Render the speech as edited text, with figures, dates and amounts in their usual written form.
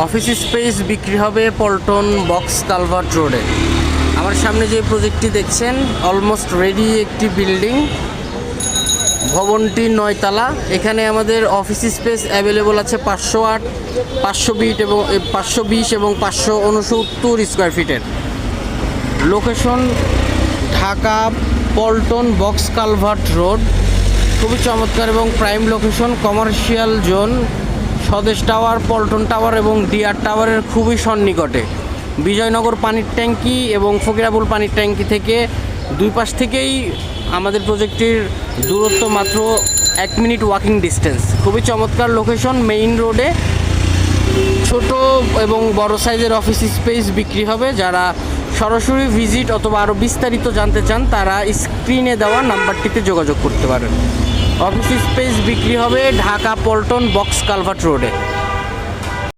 Office space বিক্রি হবে Paltan box culvert রোডে। আমার সামনে যে প্রজেক্টটি দেখছেন অলমোস্ট রেডি একটি বিল্ডিং, ভবনটি 9 তলা। এখানে আমাদের অফিস স্পেস অ্যাভেলেবল আছে 508, 520 এবং 569 স্কোয়ার ফিটের। Location Dhaka Paltan box culvert road, খুবই চমৎকার এবং প্রাইম লোকেশন, কমার্শিয়াল জোন, স্বদেশ টাওয়ার, পল্টন টাওয়ার এবং ডিআর টাওয়ারের খুবই সন্নিকটে। বিজয়নগর পানির ট্যাঙ্কি এবং ফকিরাপুল পানির ট্যাঙ্কি থেকে দুই পাশ থেকেই আমাদের প্রজেক্টটির দূরত্ব মাত্র 1 মিনিট ওয়াকিং ডিস্টেন্স। খুবই চমৎকার লোকেশন, মেইন রোডে ছোট এবং বড় সাইজের অফিস স্পেস বিক্রি হবে। যারা সরাসরি ভিজিট অথবা আরও বিস্তারিত জানতে চান তারা স্ক্রিনে দেওয়া নাম্বারটিতে যোগাযোগ করতে পারেন। অফিস স্পেস বিক্রি হবে ঢাকা পল্টন বক্স কালভার্ট রোডে।